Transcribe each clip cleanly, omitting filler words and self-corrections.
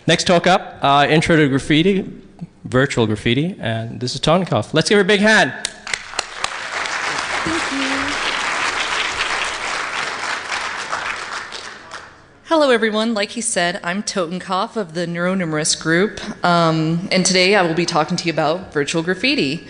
Next talk up, Intro to Graffiti, Virtual Graffiti, and this is Totenkopf. Let's give her a big hand. Thank you. Hello everyone, like he said, I'm Totenkopf of the Neuronumerous group, and today I will be talking to you about virtual graffiti.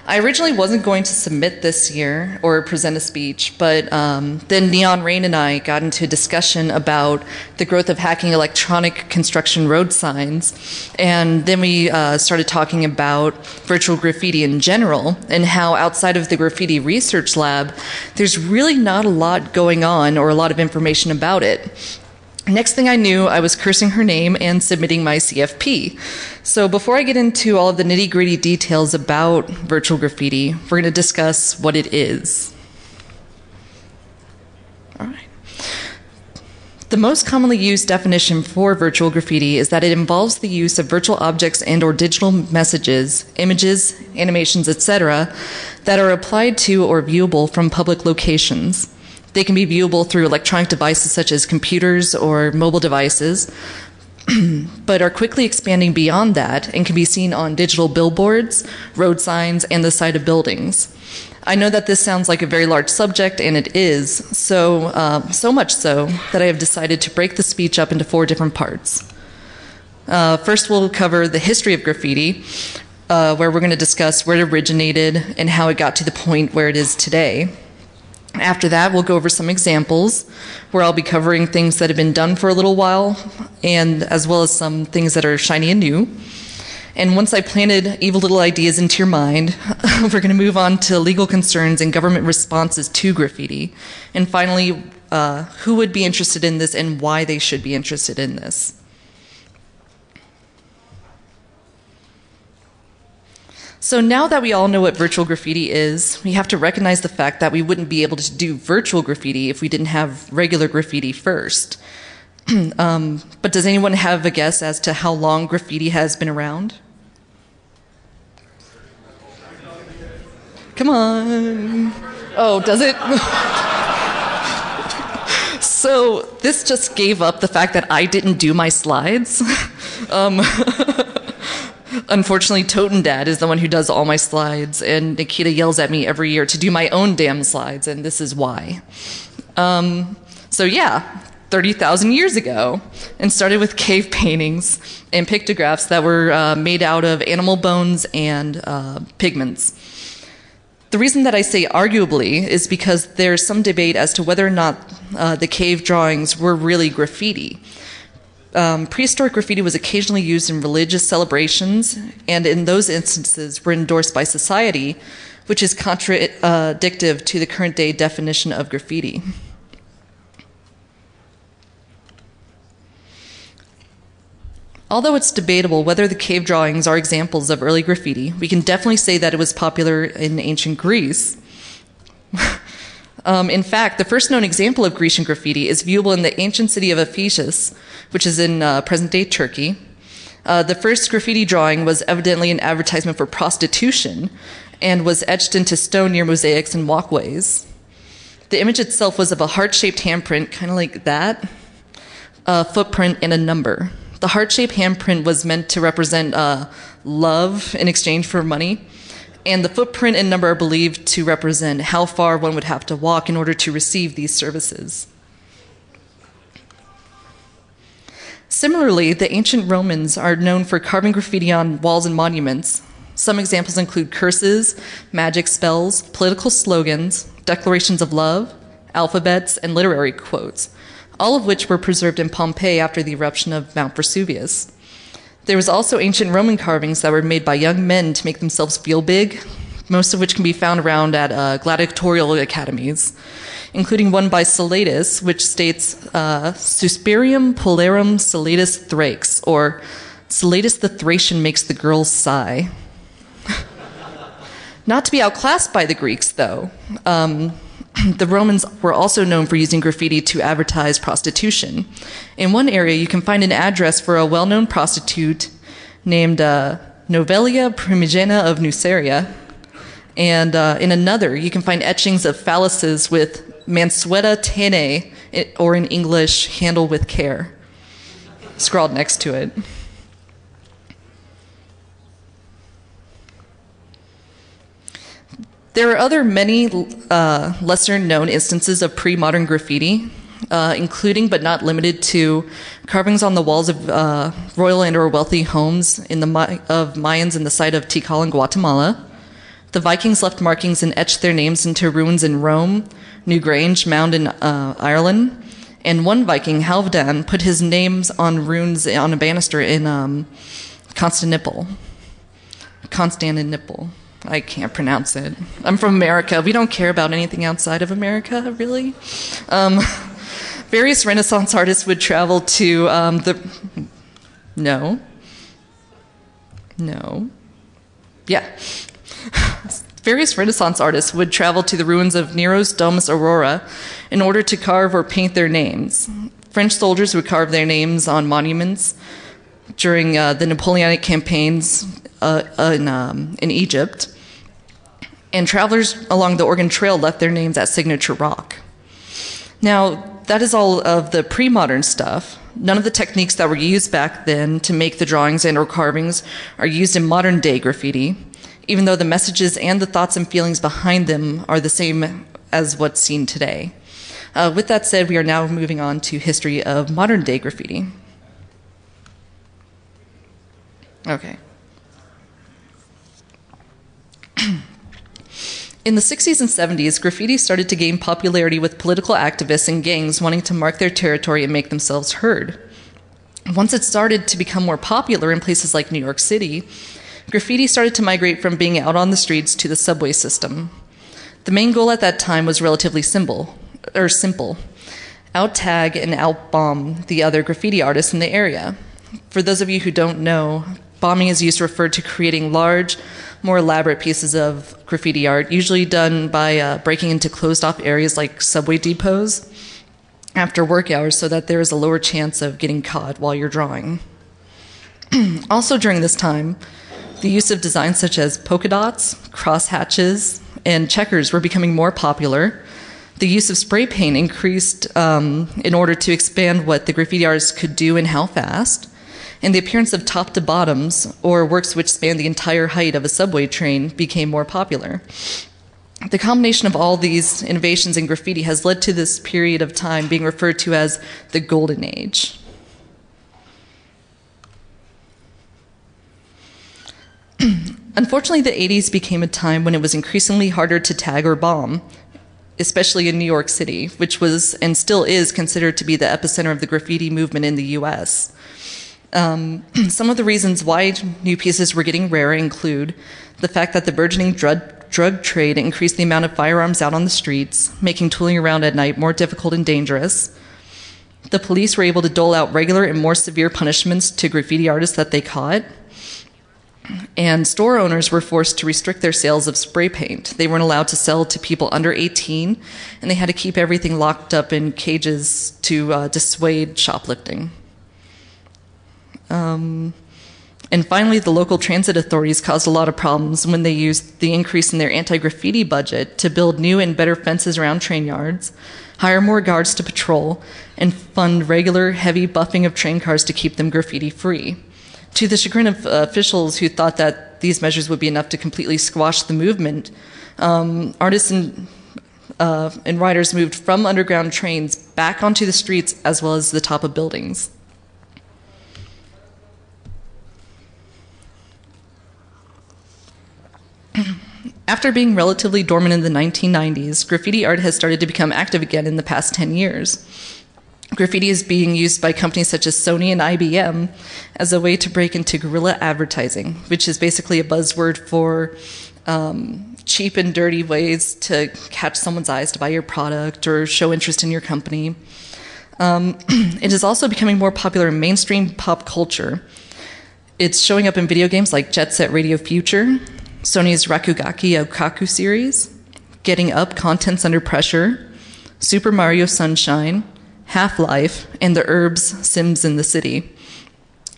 I originally wasn't going to submit this year or present a speech, but then Neon Rain and I got into a discussion about the growth of hacking electronic construction road signs, and then we started talking about virtual graffiti in general and how outside of the Graffiti Research Lab, there's really not a lot going on or a lot of information about it. Next thing I knew, I was cursing her name and submitting my CFP. So before I get into all of the nitty-gritty details about virtual graffiti, we're going to discuss what it is. All right. The most commonly used definition for virtual graffiti is that it involves the use of virtual objects and/or digital messages, images, animations, etc., that are applied to or viewable from public locations. They can be viewable through electronic devices such as computers or mobile devices, but are quickly expanding beyond that and can be seen on digital billboards, road signs, and the side of buildings. I know that this sounds like a very large subject, and it is, so much so that I have decided to break the speech up into 4 different parts. First, we'll cover the history of graffiti, where we're going to discuss where it originated and how it got to the point where it is today. After that, we'll go over some examples where I'll be covering things that have been done for a little while, and as well as some things that are shiny and new. And once I planted evil little ideas into your mind, we're going to move on to legal concerns and government responses to graffiti. And finally, who would be interested in this and why they should be interested in this. So now that we all know what virtual graffiti is, we have to recognize the fact that we wouldn't be able to do virtual graffiti if we didn't have regular graffiti first. But does anyone have a guess as to how long graffiti has been around? Come on. Oh, does it? So this just gave up the fact that I didn't do my slides. Unfortunately, Toten Dad is the one who does all my slides, and Nikita yells at me every year to do my own damn slides, and this is why. So yeah, 30,000 years ago, and started with cave paintings and pictographs that were made out of animal bones and pigments. The reason that I say arguably is because there's some debate as to whether or not the cave drawings were really graffiti. Prehistoric graffiti was occasionally used in religious celebrations, and in those instances were endorsed by society, which is contradictory to the current day definition of graffiti. Although it's debatable whether the cave drawings are examples of early graffiti, we can definitely say that it was popular in ancient Greece. In fact, the first known example of Grecian graffiti is viewable in the ancient city of Ephesus, which is in present-day Turkey. The first graffiti drawing was evidently an advertisement for prostitution and was etched into stone near mosaics and walkways. The image itself was of a heart-shaped handprint, kind of like that, a footprint, and a number. The heart-shaped handprint was meant to represent love in exchange for money, and the footprint and number are believed to represent how far one would have to walk in order to receive these services. Similarly, the ancient Romans are known for carving graffiti on walls and monuments. Some examples include curses, magic spells, political slogans, declarations of love, alphabets, and literary quotes, all of which were preserved in Pompeii after the eruption of Mount Vesuvius. There was also ancient Roman carvings that were made by young men to make themselves feel big, most of which can be found around at gladiatorial academies, including one by Salatus, which states, Suspirium Polarum Salatus Thrax, or Salatus the Thracian makes the girls sigh. Not to be outclassed by the Greeks, though. The Romans were also known for using graffiti to advertise prostitution. In one area, you can find an address for a well-known prostitute named Novelia Primigena of Nuceria. And in another, you can find etchings of phalluses with Mansueta Tene, or in English, handle with care. scrawled next to it. There are other many lesser-known instances of pre-modern graffiti, including but not limited to carvings on the walls of royal and/or wealthy homes of Mayans in the site of Tikal in Guatemala. The Vikings left markings and etched their names into ruins in Rome, Newgrange Mound in Ireland, and one Viking, Halvdan, put his names on runes on a banister in Constantinople. I can't pronounce it. I'm from America. We don't care about anything outside of America, really. Various Renaissance artists would travel to Various Renaissance artists would travel to the ruins of Nero's Domus Aurora in order to carve or paint their names. French soldiers would carve their names on monuments during the Napoleonic campaigns in Egypt. And travelers along the Oregon Trail left their names at Signature Rock. Now, that is all of the pre-modern stuff. None of the techniques that were used back then to make the drawings and or carvings are used in modern day graffiti, even though the messages and the thoughts and feelings behind them are the same as what's seen today. With that said, we are now moving on to history of modern day graffiti. Okay. In the 60s and 70s, graffiti started to gain popularity with political activists and gangs wanting to mark their territory and make themselves heard. Once it started to become more popular in places like New York City, graffiti started to migrate from being out on the streets to the subway system. The main goal at that time was relatively simple. Out-tag and out-bomb the other graffiti artists in the area. For those of you who don't know, bombing is used to refer to creating large, more elaborate pieces of graffiti art, usually done by breaking into closed-off areas like subway depots after work hours so that there is a lower chance of getting caught while you're drawing. Also during this time, the use of designs such as polka dots, cross hatches, and checkers were becoming more popular. The use of spray paint increased in order to expand what the graffiti artists could do and how fast. And the appearance of top to bottoms, or works which span the entire height of a subway train, became more popular. The combination of all these innovations in graffiti has led to this period of time being referred to as the Golden Age. Unfortunately, the 80s became a time when it was increasingly harder to tag or bomb, especially in New York City, which was and still is considered to be the epicenter of the graffiti movement in the US. Some of the reasons why new pieces were getting rarer include the fact that the burgeoning drug trade increased the amount of firearms out on the streets, making tooling around at night more difficult and dangerous. The police were able to dole out regular and more severe punishments to graffiti artists that they caught. And store owners were forced to restrict their sales of spray paint. They weren't allowed to sell to people under 18, and they had to keep everything locked up in cages to dissuade shoplifting. And finally, the local transit authorities caused a lot of problems when they used the increase in their anti-graffiti budget to build new and better fences around train yards, hire more guards to patrol, and fund regular, heavy buffing of train cars to keep them graffiti-free. To the chagrin of officials who thought that these measures would be enough to completely squash the movement, artists and riders moved from underground trains back onto the streets as well as the top of buildings. After being relatively dormant in the 1990s, graffiti art has started to become active again in the past 10 years. Graffiti is being used by companies such as Sony and IBM as a way to break into guerrilla advertising, which is basically a buzzword for cheap and dirty ways to catch someone's eyes to buy your product or show interest in your company. It is also becoming more popular in mainstream pop culture. It's showing up in video games like Jet Set Radio Future, Sony's Rakugaki Okaku series, Getting Up, Contents Under Pressure, Super Mario Sunshine, Half-Life, and the Herbs Sims in the City.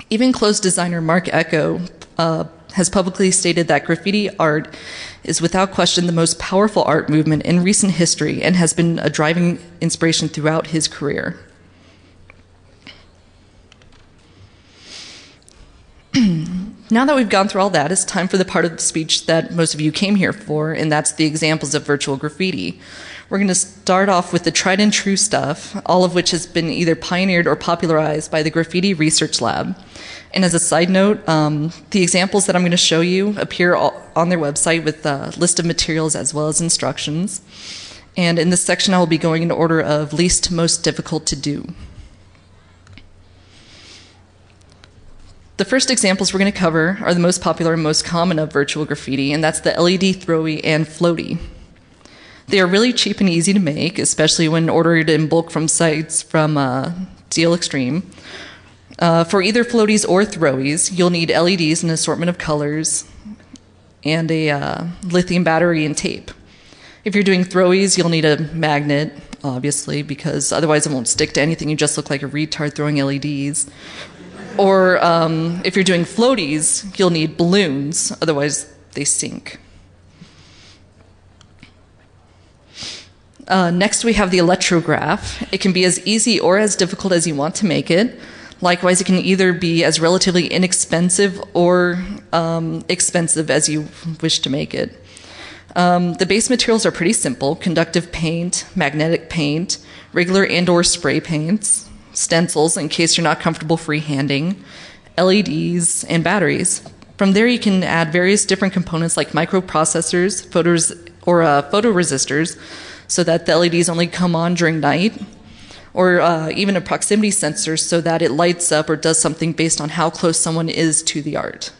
Even clothes designer Mark Echo has publicly stated that graffiti art is without question the most powerful art movement in recent history and has been a driving inspiration throughout his career. Now that we've gone through all that, it's time for the part of the speech that most of you came here for, and that's the examples of virtual graffiti. We're going to start off with the tried and true stuff, all of which has been either pioneered or popularized by the Graffiti Research Lab. And as a side note, the examples that I'm going to show you appear on their website with a list of materials as well as instructions. And in this section, I will be going in order of least to most difficult to do. The first examples we're going to cover are the most popular and most common of virtual graffiti, and that's the LED throwy and floaty. They are really cheap and easy to make, especially when ordered in bulk from sites from DL Extreme. For either floaties or throwies, you'll need LEDs in an assortment of colors and a lithium battery and tape. If you're doing throwies, you'll need a magnet, obviously, because otherwise it won't stick to anything. You just look like a retard throwing LEDs. Or if you're doing floaties, you'll need balloons, otherwise they sink. Next, we have the electrograph. It can be as easy or as difficult as you want to make it. Likewise, it can either be as relatively inexpensive or expensive as you wish to make it. The base materials are pretty simple: conductive paint, magnetic paint, regular and/or spray paints, stencils in case you're not comfortable freehanding, LEDs, and batteries. From there, you can add various different components like microprocessors, photoresistors, so that the LEDs only come on during night, or even a proximity sensor so that it lights up or does something based on how close someone is to the art.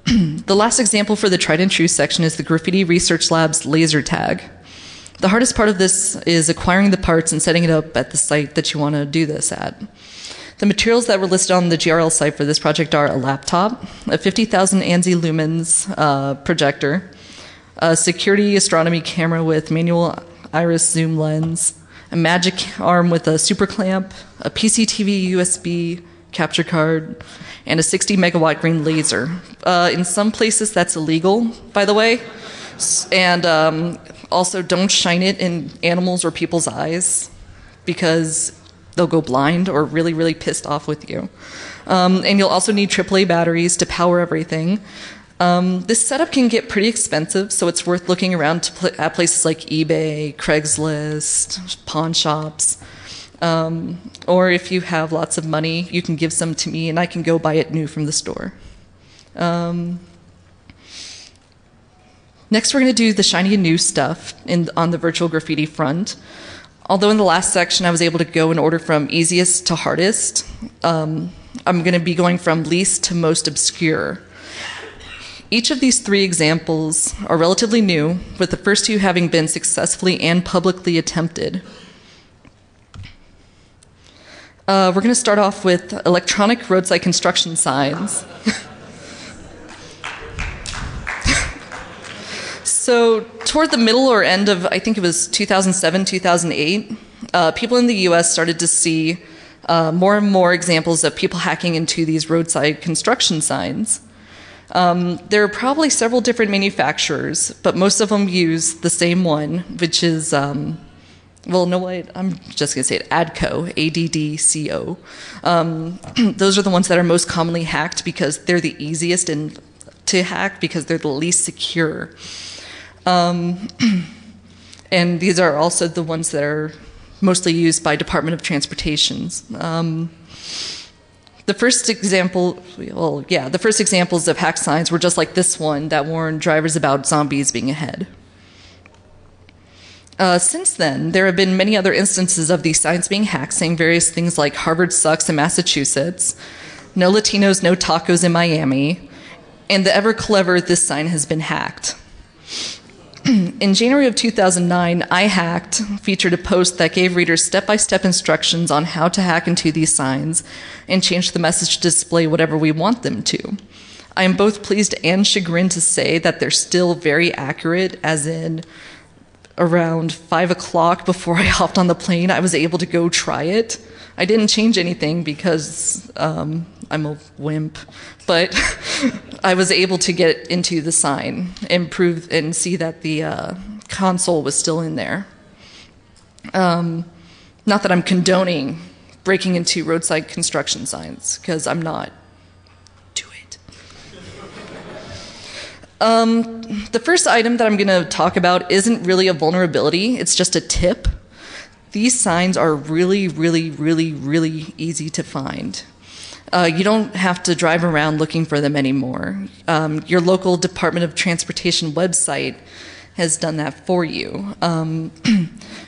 The last example for the tried and true section is the Graffiti Research Lab's laser tag. The hardest part of this is acquiring the parts and setting it up at the site that you want to do this at. The materials that were listed on the GRL site for this project are a laptop, a 50,000 ANSI lumens projector, a security astronomy camera with manual iris zoom lens, a magic arm with a super clamp, a PCTV USB capture card, and a 60 megawatt green laser. In some places that's illegal, by the way, and also don't shine it in animals or people's eyes because they'll go blind or really, really pissed off with you. And you'll also need AAA batteries to power everything. This setup can get pretty expensive, so it's worth looking around at places like eBay, Craigslist, pawn shops. Or if you have lots of money, you can give some to me and I can go buy it new from the store. Next, we're going to do the shiny and new stuff on the virtual graffiti front. Although in the last section I was able to go in order from easiest to hardest, I'm going to be going from least to most obscure. Each of these three examples are relatively new, with the first two having been successfully and publicly attempted. We're going to start off with electronic roadside construction signs. So toward the middle or end of, I think it was 2007, 2008, people in the US started to see more and more examples of people hacking into these roadside construction signs. There are probably several different manufacturers, but most of them use the same one, which is, well, no, wait, I'm just going to say it, ADCO, A-D-D-C-O. Those are the ones that are most commonly hacked because they're the easiest to hack because they're the least secure. And these are also the ones that are mostly used by Department of Transportations. The first examples of hack signs were just like this one that warned drivers about zombies being ahead. Since then, there have been many other instances of these signs being hacked, saying various things like Harvard sucks in Massachusetts, no Latinos, no tacos in Miami, and the ever clever this sign has been hacked. In January of 2009, iHacked featured a post that gave readers step-by-step instructions on how to hack into these signs and change the message to display whatever we want them to. I am both pleased and chagrined to say that they're still very accurate, as in around 5 o'clock before I hopped on the plane, I was able to go try it. I didn't change anything because I'm a wimp, but I was able to get into the sign and prove and see that the console was still in there. Not that I'm condoning breaking into roadside construction signs, because I'm not. Do it. The first item that I'm going to talk about isn't really a vulnerability, it's just a tip. These signs are really, really, really, really easy to find. You don't have to drive around looking for them anymore. Your local Department of Transportation website has done that for you.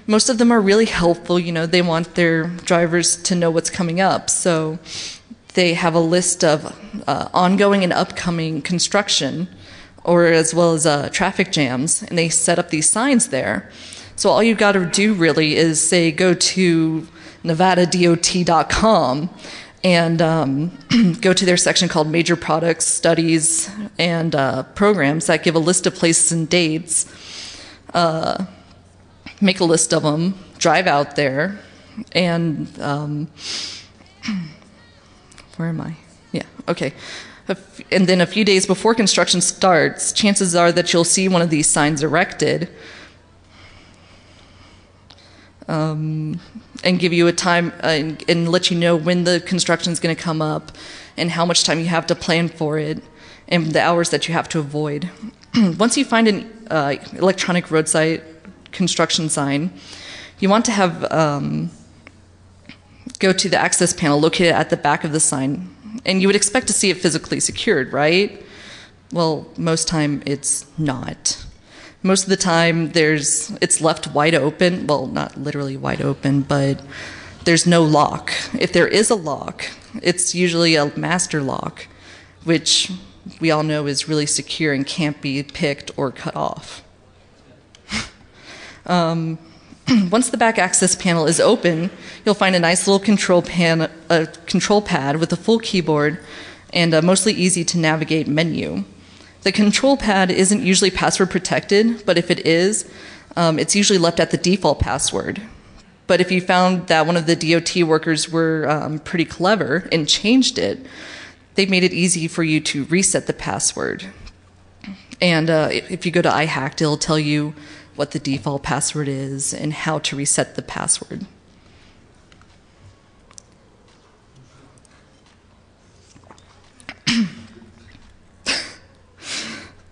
Most of them are really helpful. You know, they want their drivers to know what's coming up. So they have a list of ongoing and upcoming construction, or as well as traffic jams, and they set up these signs there. So all you've got to do really is say go to nevadadot.com and go to their section called Major Products, Studies, and Programs that give a list of places and dates. Make a list of them, drive out there, and where am I? Yeah, okay. And then a few days before construction starts, chances are that you'll see one of these signs erected, and give you a time and let you know when the construction is going to come up and how much time you have to plan for it and the hours that you have to avoid. Once you find an electronic roadside construction sign, you want to have go to the access panel located at the back of the sign, and you would expect to see it physically secured, right? Well, most time it's not. Most of the time it's left wide open. Well, not literally wide open, but there's no lock. If there is a lock, it's usually a master lock, which we all know is really secure and can't be picked or cut off. Once the back access panel is open, you'll find a nice little control pad with a full keyboard and a mostly easy to navigate menu. The control pad isn't usually password protected, but if it is, it's usually left at the default password. But if you found that one of the DOT workers were pretty clever and changed it, they made it easy for you to reset the password. And if you go to iHacked, it'll tell you what the default password is and how to reset the password.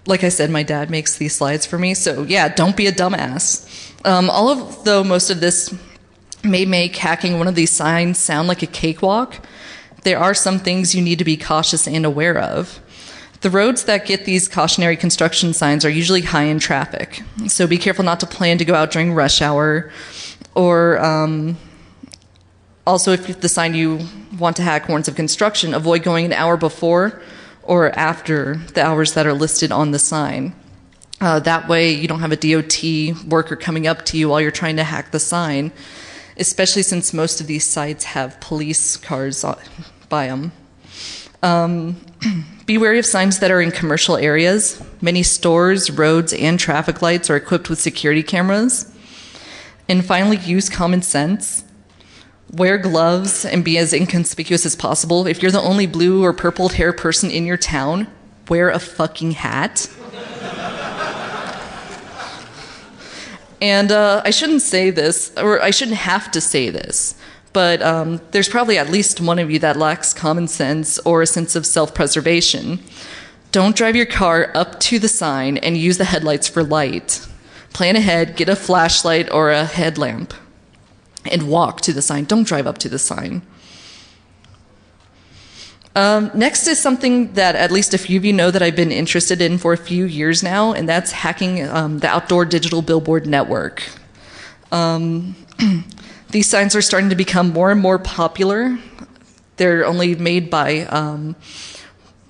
Like I said, my dad makes these slides for me, so yeah, don't be a dumbass. Although most of this may make hacking one of these signs sound like a cakewalk, there are some things you need to be cautious and aware of. The roads that get these cautionary construction signs are usually high in traffic, so be careful not to plan to go out during rush hour, or also if the sign you want to hack warns of construction, avoid going an hour before or after the hours that are listed on the sign. That way you don't have a DOT worker coming up to you while you're trying to hack the sign, especially since most of these sites have police cars by them. Be wary of signs that are in commercial areas. Many stores, roads, and traffic lights are equipped with security cameras. And finally, use common sense. Wear gloves and be as inconspicuous as possible. If you're the only blue or purple hair person in your town, wear a fucking hat. And I shouldn't say this, or I shouldn't have to say this, but there's probably at least one of you that lacks common sense or a sense of self-preservation. Don't drive your car up to the sign and use the headlights for light. Plan ahead, get a flashlight or a headlamp, and walk to the sign. Don't drive up to the sign. Next is something that at least a few of you know that I've been interested in for a few years now, and that's hacking the outdoor digital billboard network. These signs are starting to become more and more popular. They're only made by,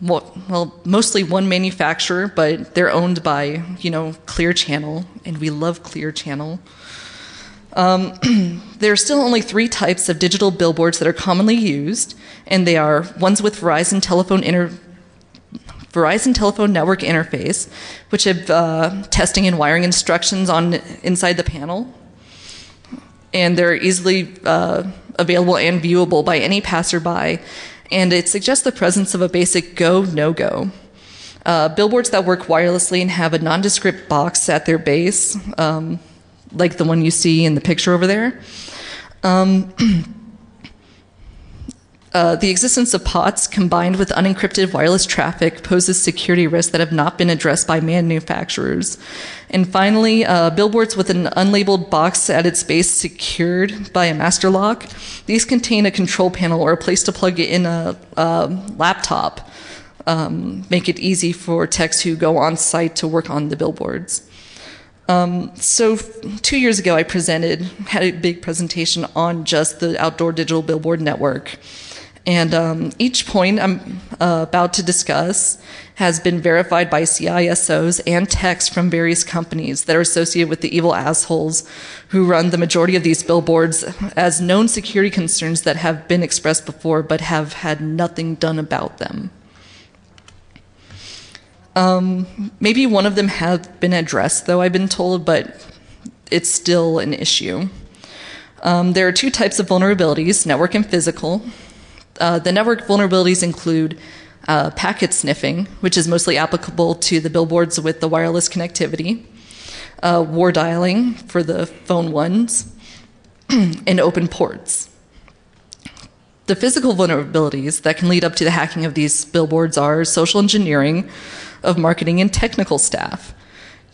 well, mostly one manufacturer, but they're owned by, Clear Channel, and we love Clear Channel. There are still only 3 types of digital billboards that are commonly used, and they are ones with Verizon Telephone Network Interface, which have testing and wiring instructions inside the panel, and they're easily available and viewable by any passerby, and it suggests the presence of a basic go, no-go. Billboards that work wirelessly and have a nondescript box at their base, like the one you see in the picture over there. The existence of POTS combined with unencrypted wireless traffic poses security risks that have not been addressed by manufacturers. And finally, billboards with an unlabeled box at its base secured by a master lock. These contain a control panel or a place to plug in a laptop. Make it easy for techs who go on site to work on the billboards. So 2 years ago, I had a big presentation on just the outdoor digital billboard network. And each point I'm about to discuss has been verified by CISOs and techs from various companies that are associated with the evil assholes who run the majority of these billboards as known security concerns that have been expressed before but have had nothing done about them. Maybe one of them have been addressed, though, I've been told, but it's still an issue. There are two types of vulnerabilities, network and physical. The network vulnerabilities include packet sniffing, which is mostly applicable to the billboards with the wireless connectivity, war dialing for the phone ones, and open ports. The physical vulnerabilities that can lead up to the hacking of these billboards are social engineering of marketing and technical staff.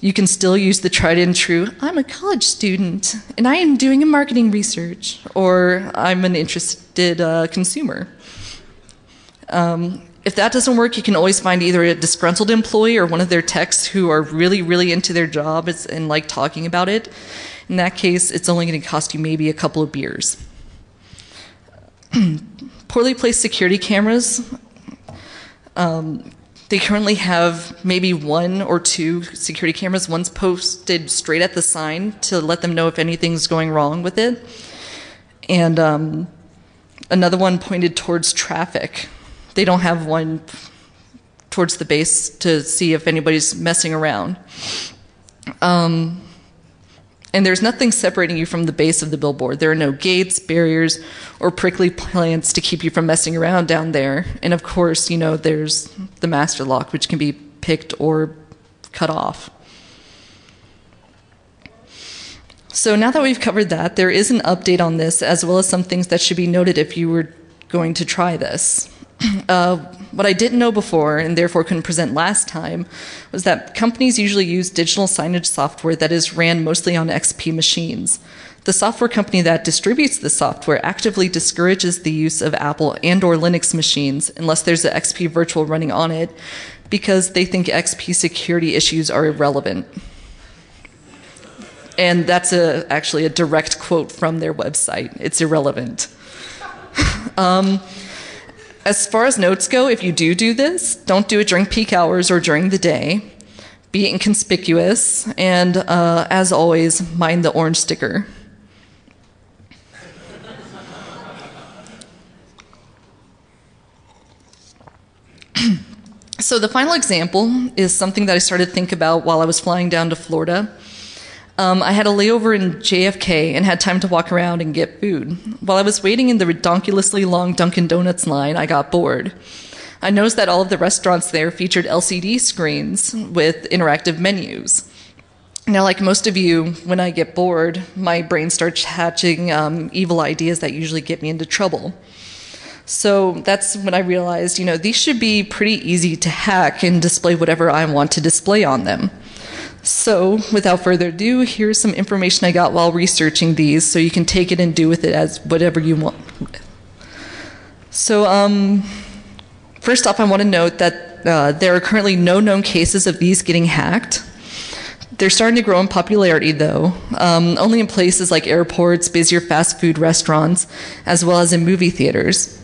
You can still use the tried and true, I'm a college student and I am doing a marketing research, or I'm an interested consumer. If that doesn't work, you can always find either a disgruntled employee or one of their techs who are really, really into their job and like talking about it. In that case, it's only going to cost you maybe a couple of beers. Poorly placed security cameras. They currently have maybe 1 or 2 security cameras. One's posted straight at the sign to let them know if anything's going wrong with it. And another one pointed towards traffic. They don't have one towards the base to see if anybody's messing around. And there's nothing separating you from the base of the billboard. There are no gates, barriers, or prickly plants to keep you from messing around down there. And of course, you know, there's the master lock, which can be picked or cut off. So now that we've covered that, there is an update on this, as well as some things that should be noted if you were going to try this. What I didn't know before, and therefore couldn't present last time, was that companies usually use digital signage software that is ran mostly on XP machines. The software company that distributes the software actively discourages the use of Apple and or Linux machines unless there's an XP virtual running on it, because they think XP security issues are irrelevant. And that's actually a direct quote from their website. It's irrelevant. As far as notes go, if you do this, don't do it during peak hours or during the day. Be inconspicuous, and as always, mind the orange sticker. So the final example is something that I started to think about while I was flying down to Florida. I had a layover in JFK and had time to walk around and get food. While I was waiting in the redonkulously long Dunkin' Donuts line, I got bored. I noticed that all of the restaurants there featured LCD screens with interactive menus. Now, like most of you, when I get bored, my brain starts hatching evil ideas that usually get me into trouble. So that's when I realized, you know, these should be pretty easy to hack and display whatever I want to display on them. So, without further ado, here's some information I got while researching these, so you can take it and do with it as whatever you want. So, first off, I want to note that there are currently no known cases of these getting hacked. They're starting to grow in popularity, though, only in places like airports, busier fast food restaurants, as well as in movie theaters.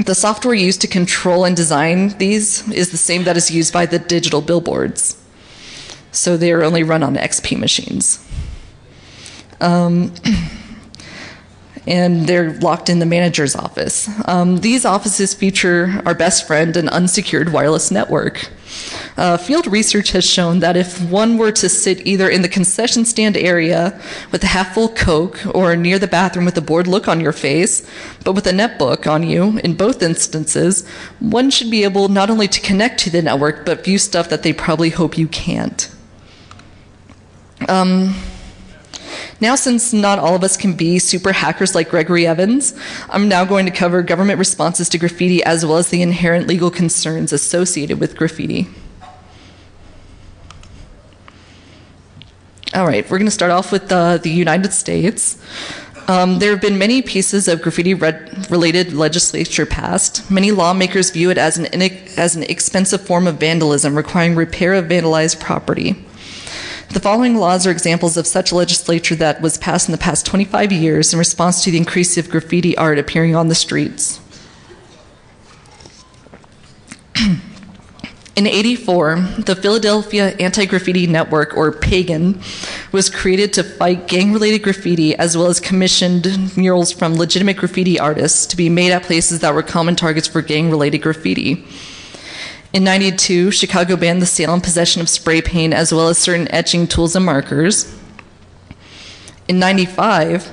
The software used to control and design these is the same that is used by the digital billboards. So they are only run on XP machines. And they're locked in the manager's office. These offices feature our best friend, an unsecured wireless network. Field research has shown that if one were to sit either in the concession stand area with a half-full Coke or near the bathroom with a bored look on your face, but with a netbook on you, in both instances, one should be able not only to connect to the network, but view stuff that they probably hope you can't. Now, since not all of us can be super hackers like Gregory Evans, I'm now going to cover government responses to graffiti as well as the inherent legal concerns associated with graffiti. All right, we're going to start off with the United States. There have been many pieces of graffiti-related legislation passed. Many lawmakers view it as an expensive form of vandalism requiring repair of vandalized property. The following laws are examples of such legislation that was passed in the past 25 years in response to the increase of graffiti art appearing on the streets. In '84, the Philadelphia Anti-Graffiti Network, or PAGAN, was created to fight gang-related graffiti as well as commissioned murals from legitimate graffiti artists to be made at places that were common targets for gang-related graffiti. In '92, Chicago banned the sale and possession of spray paint as well as certain etching tools and markers. In '95,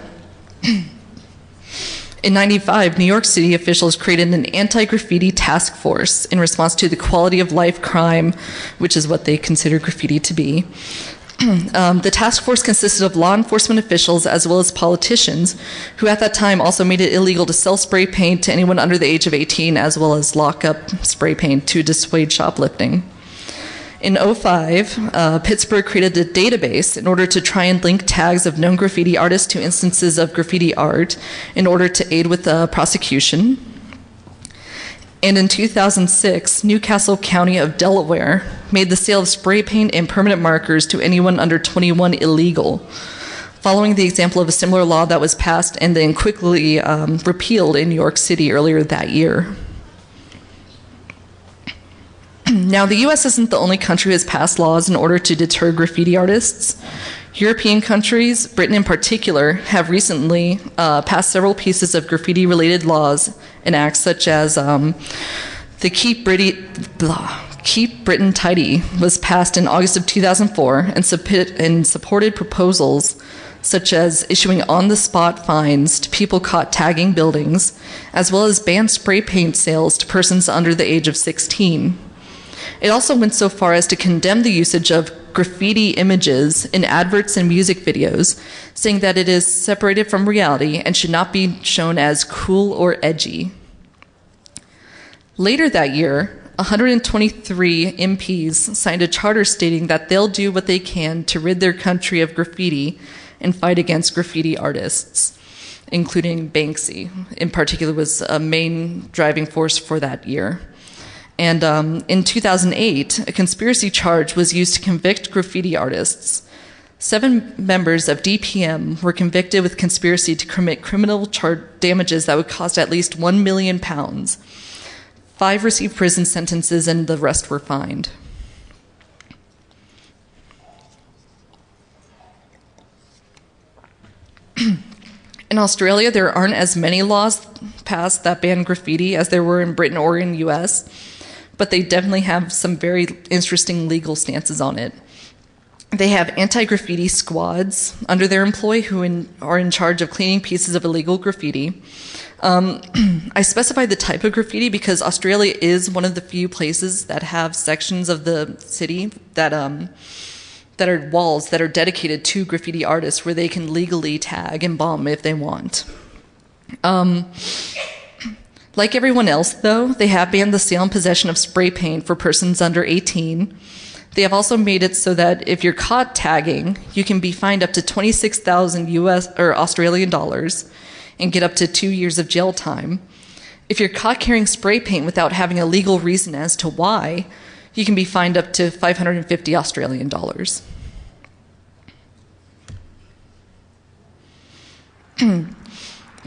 New York City officials created an anti-graffiti task force in response to the quality of life crime, which is what they consider graffiti to be. The task force consisted of law enforcement officials as well as politicians, who at that time also made it illegal to sell spray paint to anyone under the age of 18, as well as lock up spray paint to dissuade shoplifting. In '05, Pittsburgh created a database in order to try and link tags of known graffiti artists to instances of graffiti art in order to aid with the prosecution. And in 2006, Newcastle County of Delaware made the sale of spray paint and permanent markers to anyone under 21 illegal, following the example of a similar law that was passed and then quickly repealed in New York City earlier that year. Now, the U.S. isn't the only country who has passed laws in order to deter graffiti artists. European countries, Britain in particular, have recently passed several pieces of graffiti-related laws and acts, such as the Keep Britain Tidy was passed in August of 2004 and supported proposals such as issuing on-the-spot fines to people caught tagging buildings, as well as banned spray paint sales to persons under the age of 16. It also went so far as to condemn the usage of graffiti images in adverts and music videos, saying that it is separated from reality and should not be shown as cool or edgy. Later that year, 123 MPs signed a charter stating that they'll do what they can to rid their country of graffiti and fight against graffiti artists, including Banksy. In particular, was a main driving force for that year. And in 2008, a conspiracy charge was used to convict graffiti artists. 7 members of DPM were convicted with conspiracy to commit criminal damages that would cost at least £1 million. 5 received prison sentences and the rest were fined. In Australia, there aren't as many laws passed that ban graffiti as there were in Britain or in the US, but they definitely have some very interesting legal stances on it. They have anti-graffiti squads under their employ who are in charge of cleaning pieces of illegal graffiti. I specified the type of graffiti because Australia is one of the few places that have sections of the city that are walls that are dedicated to graffiti artists where they can legally tag and bomb if they want. Like everyone else, though, they have banned the sale and possession of spray paint for persons under 18. They have also made it so that if you're caught tagging, you can be fined up to 26,000 US or Australian dollars and get up to 2 years of jail time. If you're caught carrying spray paint without having a legal reason as to why, you can be fined up to 550 Australian dollars.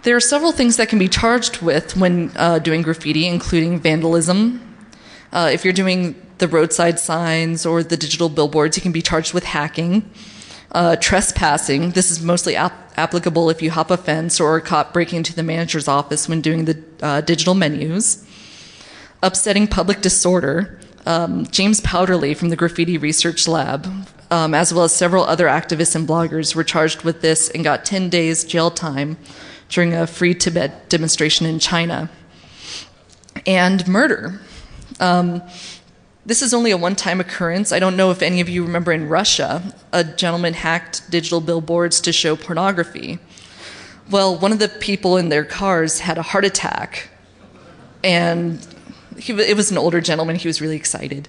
There are several things that can be charged with when doing graffiti, including vandalism. If you're doing the roadside signs or the digital billboards, you can be charged with hacking. Trespassing, this is mostly applicable if you hop a fence or are caught breaking into the manager's office when doing the digital menus. Upsetting public disorder. James Powderly from the Graffiti Research Lab, as well as several other activists and bloggers, were charged with this and got 10 days jail time during a Free Tibet demonstration in China. And murder. This is only a one-time occurrence. I don't know if any of you remember in Russia, a gentleman hacked digital billboards to show pornography. Well, one of the people in their cars had a heart attack, and it was an older gentleman. He was really excited.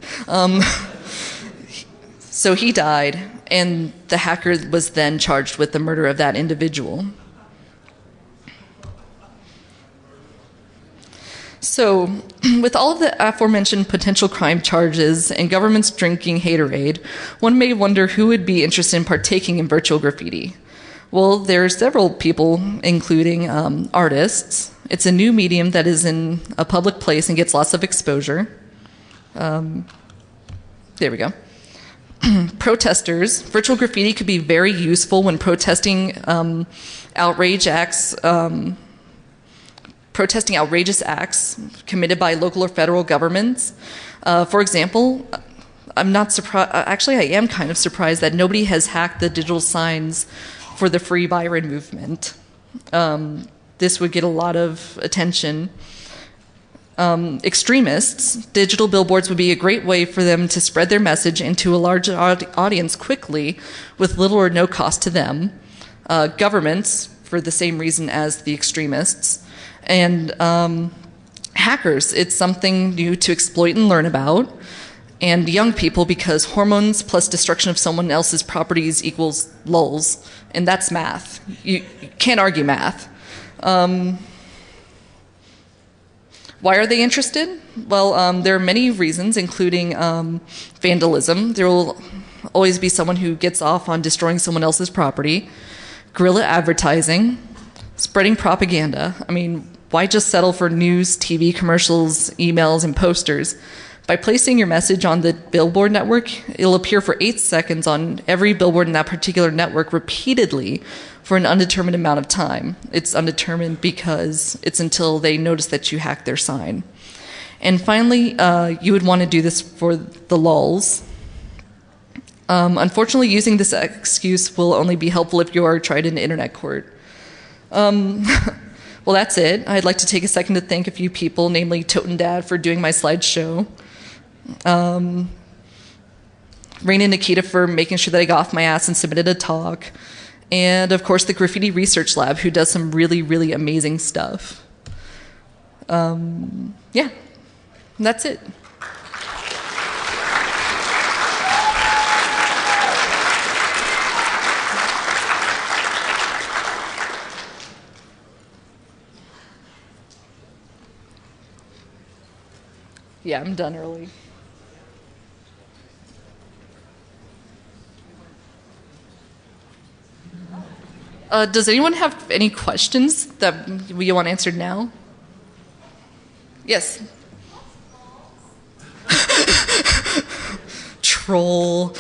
So he died, and the hacker was then charged with the murder of that individual. So, with all of the aforementioned potential crime charges and governments drinking haterade, one may wonder who would be interested in partaking in virtual graffiti. Well, there are several people, including artists. It's a new medium that is in a public place and gets lots of exposure. There we go. Protesters. Virtual graffiti could be very useful when protesting outrage acts. Protesting outrageous acts committed by local or federal governments. For example, I'm not surprised. Actually, I am kind of surprised that nobody has hacked the digital signs for the Free Byron movement. This would get a lot of attention. Extremists, digital billboards would be a great way for them to spread their message into a large audience quickly with little or no cost to them. Governments, for the same reason as the extremists. And hackers, it's something new to exploit and learn about. And young people, because hormones plus destruction of someone else's properties equals lulz. And that's math. You can't argue math. Why are they interested? Well, there are many reasons, including vandalism. There will always be someone who gets off on destroying someone else's property. Guerrilla advertising. Spreading propaganda. I mean, why just settle for news, TV commercials, emails, and posters? By placing your message on the billboard network, it'll appear for 8 seconds on every billboard in that particular network repeatedly for an undetermined amount of time. It's undetermined because it's until they notice that you hacked their sign. And finally, you would want to do this for the lulz. Unfortunately, using this excuse will only be helpful if you are tried in internet court. Well, that's it. I'd like to take a second to thank a few people, namely Toten Dad for doing my slideshow, Rain and Nikita for making sure that I got off my ass and submitted a talk, and of course the Graffiti Research Lab, who does some really, really amazing stuff. Yeah, that's it. Yeah, I'm done early. Does anyone have any questions that we want answered now? Yes. Troll.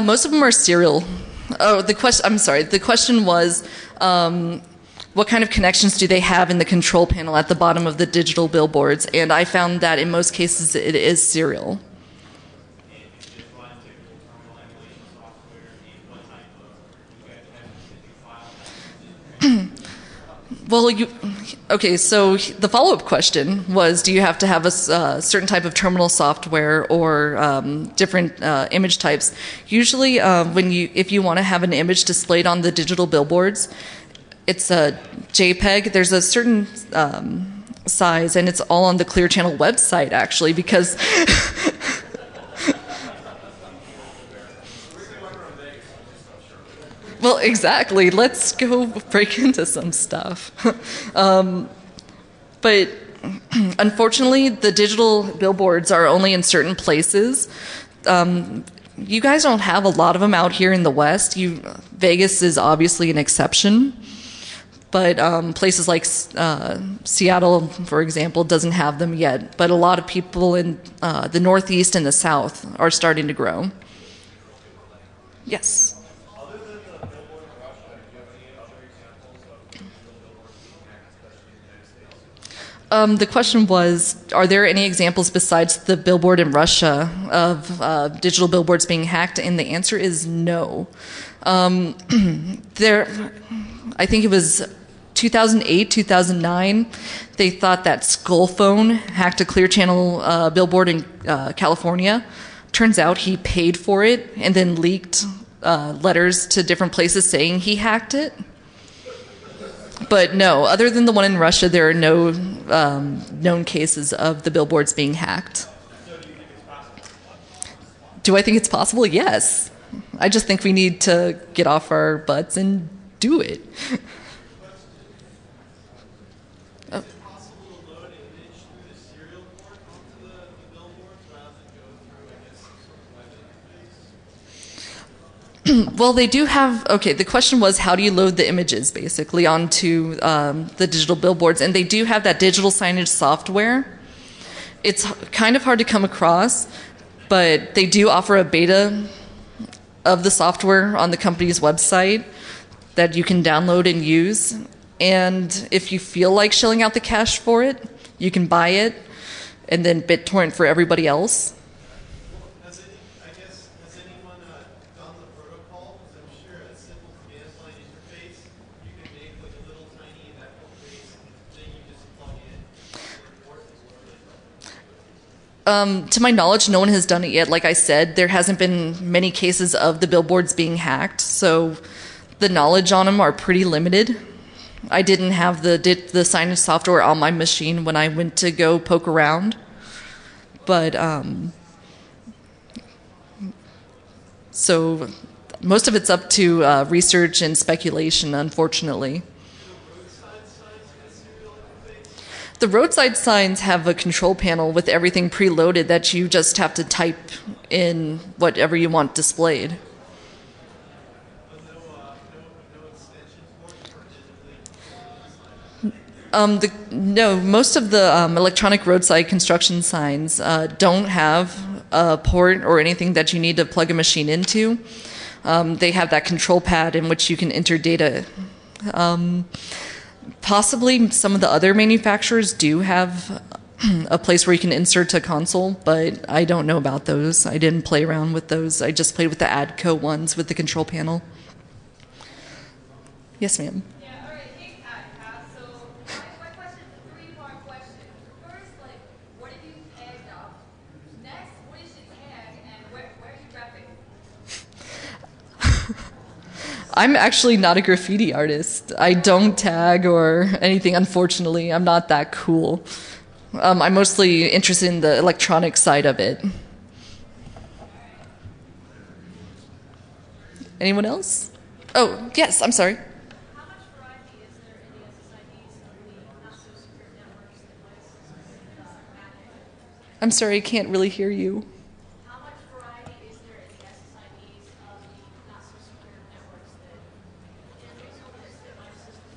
Most of them are serial. Oh, I'm sorry. The question was, what kind of connections do they have in the control panel at the bottom of the digital billboards? And I found that in most cases it is serial. Well, okay, so the follow-up question was, do you have to have a certain type of terminal software or different image types? Usually, if you want to have an image displayed on the digital billboards, it's a JPEG. There's a certain size, and it's all on the Clear Channel website, actually, because... Well, exactly. Let's go break into some stuff. But unfortunately, the digital billboards are only in certain places. You guys don't have a lot of them out here in the West. Vegas is obviously an exception. But places like Seattle, for example, doesn't have them yet. But a lot of people in the Northeast and the South are starting to grow. Yes. The question was, are there any examples besides the billboard in Russia of digital billboards being hacked? And the answer is no. I think it was 2008, 2009, they thought that Skull Phone hacked a Clear Channel billboard in California. Turns out he paid for it and then leaked letters to different places saying he hacked it. But no, other than the one in Russia, there are no known cases of the billboards being hacked. Do I think it's possible? Yes. I just think we need to get off our butts and do it. Well, they do have, okay, the question was how do you load the images, basically, onto the digital billboards, and they do have that digital signage software. It's kind of hard to come across, but they do offer a beta of the software on the company's website that you can download and use, and if you feel like shelling out the cash for it, you can buy it, and then BitTorrent for everybody else. To my knowledge, no one has done it yet. Like I said, there hasn't been many cases of the billboards being hacked, so the knowledge on them are pretty limited. I didn't have the signage software on my machine when I went to go poke around, but so most of it's up to research and speculation, unfortunately. The roadside signs have a control panel with everything preloaded that you just have to type in whatever you want displayed. No, most of the electronic roadside construction signs don't have a port or anything that you need to plug a machine into. They have that control pad in which you can enter data. Possibly some of the other manufacturers do have a place where you can insert a console, but I don't know about those. I didn't play around with those. I just played with the ADCO ones with the control panel. Yes, ma'am. Yeah, all right. Hey, so my question is a three-part question. First, like, what have you tagged up? Next, what is your tag, and where are you repping? I'm actually not a graffiti artist. I don't tag or anything, unfortunately. I'm not that cool. I'm mostly interested in the electronic side of it. Anyone else? Oh, yes, I'm sorry. How much variety is there in the SSIDs of the not-so-secure networks that was I'm sorry, I can't really hear you. How much variety is there in the SSIDs of the not-so-secure networks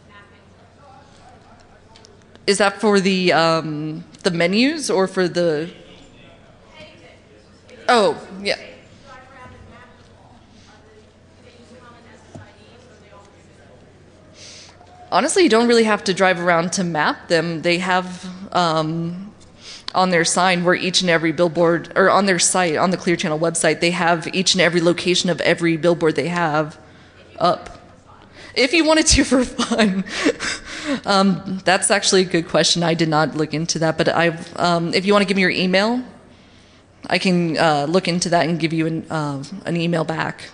that mapping? Is that for the menus or for the? Oh, yeah. Honestly, you don't really have to drive around to map them. They have on their sign where each and every billboard, or on their site, on the Clear Channel website, they have each and every location of every billboard they have up. If you wanted to for fun. That's actually a good question. I did not look into that, but if you want to give me your email, I can look into that and give you an email back.